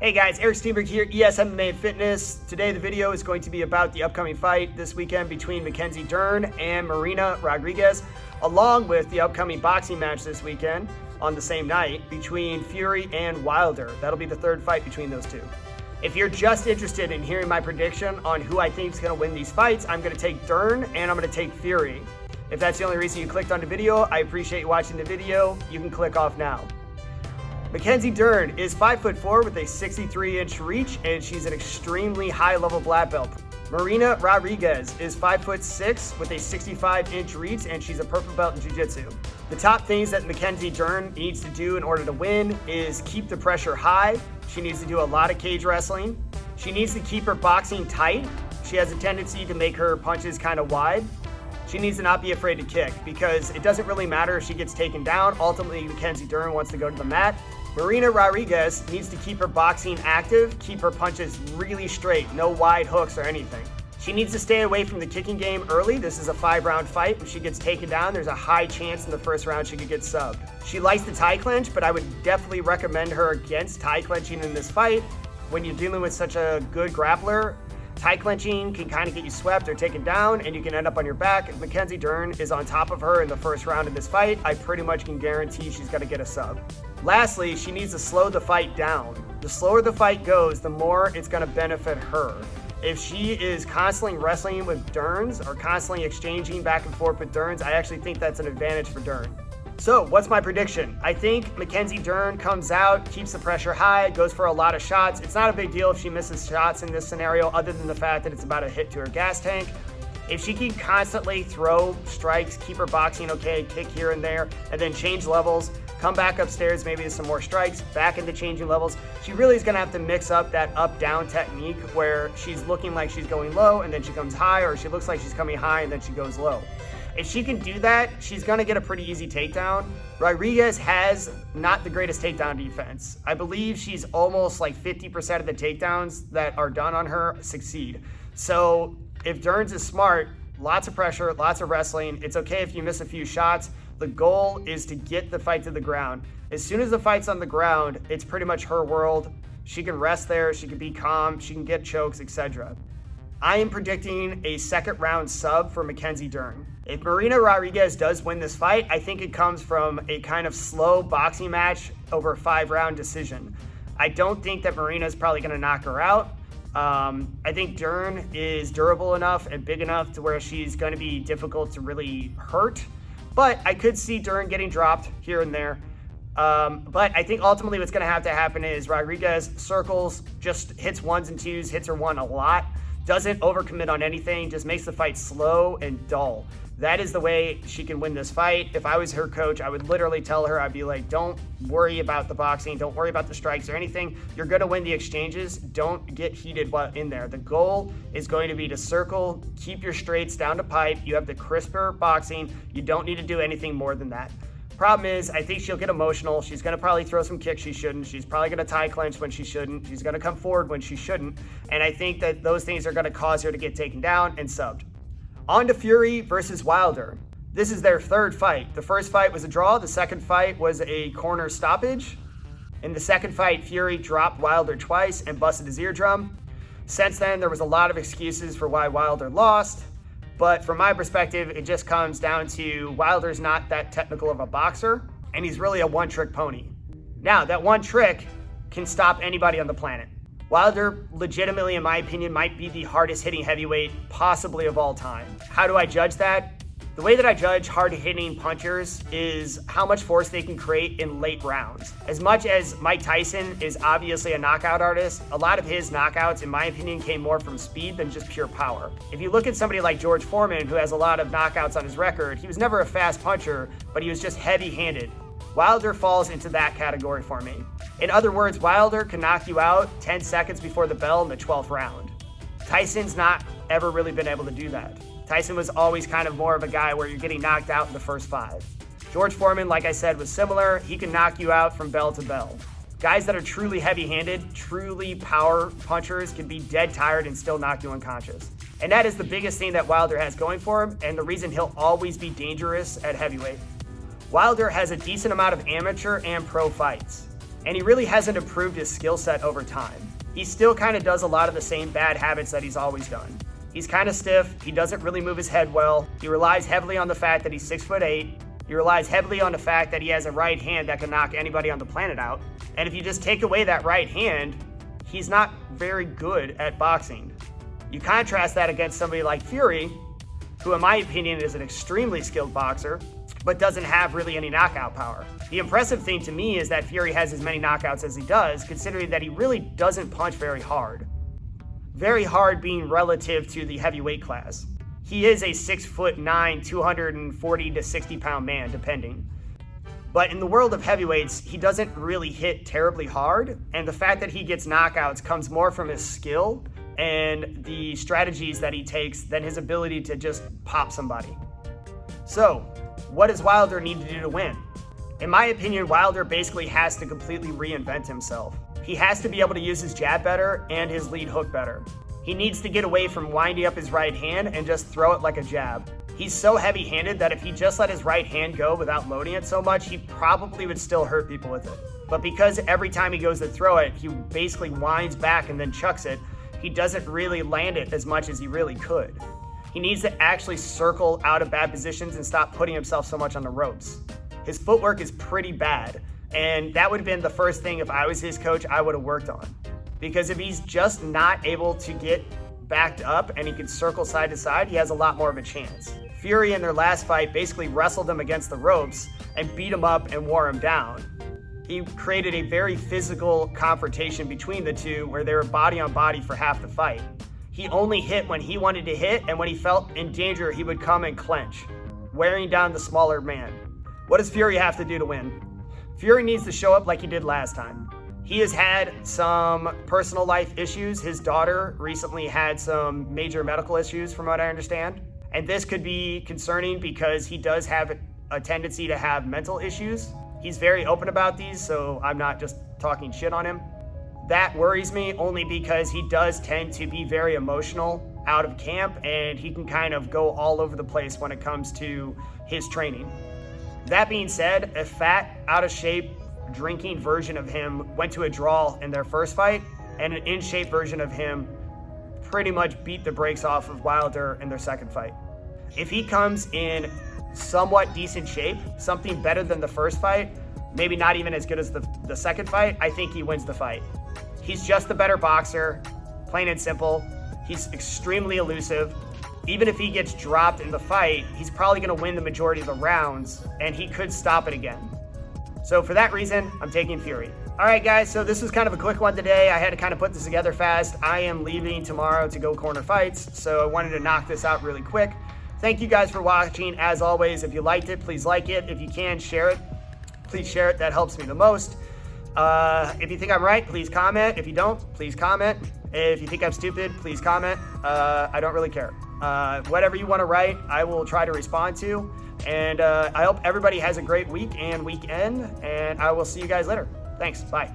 Hey guys, Eric Steenberg here, MMA Fitness. Today the video is going to be about the upcoming fight this weekend between McKenzie Dern and Marina Rodriguez, along with the upcoming boxing match this weekend on the same night between Fury and Wilder. That'll be the third fight between those two. If you're just interested in hearing my prediction on who I think is going to win these fights, I'm going to take Dern and I'm going to take Fury. If that's the only reason you clicked on the video, I appreciate you watching the video. You can click off now. McKenzie Dern is 5'4" with a 63-inch reach, and she's an extremely high-level black belt. Marina Rodriguez is 5'6" with a 65-inch reach, and she's a purple belt in jiu-jitsu. The top things that McKenzie Dern needs to do in order to win is keep the pressure high. She needs to do a lot of cage wrestling. She needs to keep her boxing tight. She has a tendency to make her punches kind of wide. She needs to not be afraid to kick because it doesn't really matter if she gets taken down. Ultimately, McKenzie Dern wants to go to the mat. Marina Rodriguez needs to keep her boxing active, keep her punches really straight, no wide hooks or anything. She needs to stay away from the kicking game early. This is a 5-round fight. If she gets taken down, there's a high chance in the first round she could get subbed. She likes the tie clinch, but I would definitely recommend her against tie clinching in this fight. When you're dealing with such a good grappler, tie clinching can kind of get you swept or taken down, and you can end up on your back. If McKenzie Dern is on top of her in the first round of this fight, I pretty much can guarantee she's going to get a sub. Lastly, she needs to slow the fight down. The slower the fight goes, the more it's going to benefit her. If she is constantly wrestling with Derns or constantly exchanging back and forth with Derns, I actually think that's an advantage for Dern. So, what's my prediction? I think McKenzie Dern comes out, keeps the pressure high, goes for a lot of shots. It's not a big deal if she misses shots in this scenario, other than the fact that it's about a hit to her gas tank. If she can constantly throw strikes, keep her boxing okay, kick here and there, and then change levels, come back upstairs, maybe some more strikes, back into changing levels, she really is going to have to mix up that up-down technique where she's looking like she's going low and then she comes high, or she looks like she's coming high and then she goes low. If she can do that, she's going to get a pretty easy takedown. Rodriguez has not the greatest takedown defense. I believe she's almost like 50% of the takedowns that are done on her succeed. So if Dern's is smart, lots of pressure, lots of wrestling, it's okay if you miss a few shots. The goal is to get the fight to the ground. As soon as the fight's on the ground, it's pretty much her world. She can rest there, she can be calm, she can get chokes, etc. I am predicting a second round sub for McKenzie Dern. If Marina Rodriguez does win this fight, I think it comes from a kind of slow boxing match over a 5-round decision. I don't think that Marina is probably going to knock her out. I think Dern is durable enough and big enough to where she's going to be difficult to really hurt. But I could see Dern getting dropped here and there. But I think ultimately what's going to happen is Rodriguez circles, just hits ones and twos, hits her one a lot, doesn't overcommit on anything, just makes the fight slow and dull. That is the way she can win this fight. If I was her coach, I would literally tell her, I'd be like, don't worry about the boxing, don't worry about the strikes or anything. You're going to win the exchanges. Don't get heated while in there. The goal is going to be to circle, keep your straights down to pipe. You have the crisper boxing. You don't need to do anything more than that. Problem is, I think she'll get emotional. She's going to probably throw some kicks she shouldn't. She's probably going to tie clinch when she shouldn't. She's going to come forward when she shouldn't. And I think that those things are going to cause her to get taken down and subbed. On to Fury versus Wilder. This is their third fight. The first fight was a draw. The second fight was a corner stoppage. In the second fight, Fury dropped Wilder twice and busted his eardrum. Since then, there was a lot of excuses for why Wilder lost. But from my perspective, it just comes down to Wilder's not that technical of a boxer, and he's really a one-trick pony. Now, that one trick can stop anybody on the planet. Wilder, legitimately, in my opinion, might be the hardest hitting heavyweight possibly of all time. How do I judge that? The way that I judge hard hitting punchers is how much force they can create in late rounds. As much as Mike Tyson is obviously a knockout artist, a lot of his knockouts, in my opinion, came more from speed than just pure power. If you look at somebody like George Foreman, who has a lot of knockouts on his record, he was never a fast puncher, but he was just heavy-handed. Wilder falls into that category for me. In other words, Wilder can knock you out 10 seconds before the bell in the 12th round. Tyson's not ever really been able to do that. Tyson was always kind of more of a guy where you're getting knocked out in the first 5. George Foreman, like I said, was similar. He can knock you out from bell to bell. Guys that are truly heavy-handed, truly power punchers can be dead tired and still knock you unconscious. And that is the biggest thing that Wilder has going for him, and the reason he'll always be dangerous at heavyweight. Wilder has a decent amount of amateur and pro fights. and he really hasn't improved his skill set over time. He still kind of does a lot of the same bad habits that he's always done. He's kind of stiff, he doesn't really move his head well, he relies heavily on the fact that he's 6'8", he relies heavily on the fact that he has a right hand that can knock anybody on the planet out, and if you just take away that right hand, he's not very good at boxing. You contrast that against somebody like Fury, who in my opinion is an extremely skilled boxer, but doesn't have really any knockout power. The impressive thing to me is that Fury has as many knockouts as he does, considering that he really doesn't punch very hard. Very hard being relative to the heavyweight class. He is a 6'9", 240 to 60 pound man, depending. But in the world of heavyweights, he doesn't really hit terribly hard, and the fact that he gets knockouts comes more from his skill and the strategies that he takes than his ability to just pop somebody. So, what does Wilder need to do to win? In my opinion, Wilder basically has to completely reinvent himself. He has to be able to use his jab better and his lead hook better. He needs to get away from winding up his right hand and just throw it like a jab. He's so heavy-handed that if he just let his right hand go without loading it so much, he probably would still hurt people with it. But because every time he goes to throw it, he basically winds back and then chucks it, he doesn't really land it as much as he really could. He needs to actually circle out of bad positions and stop putting himself so much on the ropes. His footwork is pretty bad, and that would have been the first thing if I was his coach I would have worked on. Because if he's just not able to get backed up and he can circle side to side, he has a lot more of a chance. Fury in their last fight basically wrestled him against the ropes and beat him up and wore him down. He created a very physical confrontation between the two where they were body on body for half the fight. He only hit when he wanted to hit, and when he felt in danger, he would come and clench, wearing down the smaller man. What does Fury have to do to win? Fury needs to show up like he did last time. He has had some personal life issues. His daughter recently had some major medical issues, from what I understand. And this could be concerning because he does have a tendency to have mental issues. He's very open about these, so I'm not just talking shit on him. That worries me only because he does tend to be very emotional out of camp, and he can kind of go all over the place when it comes to his training. That being said, a fat, out of shape, drinking version of him went to a draw in their first fight, and an in-shape version of him pretty much beat the brakes off of Wilder in their second fight. If he comes in somewhat decent shape, something better than the first fight, maybe not even as good as the second fight, I think he wins the fight. He's just the better boxer, plain and simple. He's extremely elusive. Even if he gets dropped in the fight, he's probably going to win the majority of the rounds, and he could stop it again. So for that reason, I'm taking Fury. All right, guys, so this was kind of a quick one today. I had to kind of put this together fast. I am leaving tomorrow to go corner fights, so I wanted to knock this out really quick. Thank you guys for watching. As always, if you liked it, please like it. If you can, share it. Please share it. That helps me the most. If you think I'm right, please comment. If you don't, please comment. If you think I'm stupid, please comment. I don't really care. Whatever you want to write, I will try to respond to. And I hope everybody has a great week and weekend, and I will see you guys later. Thanks. Bye.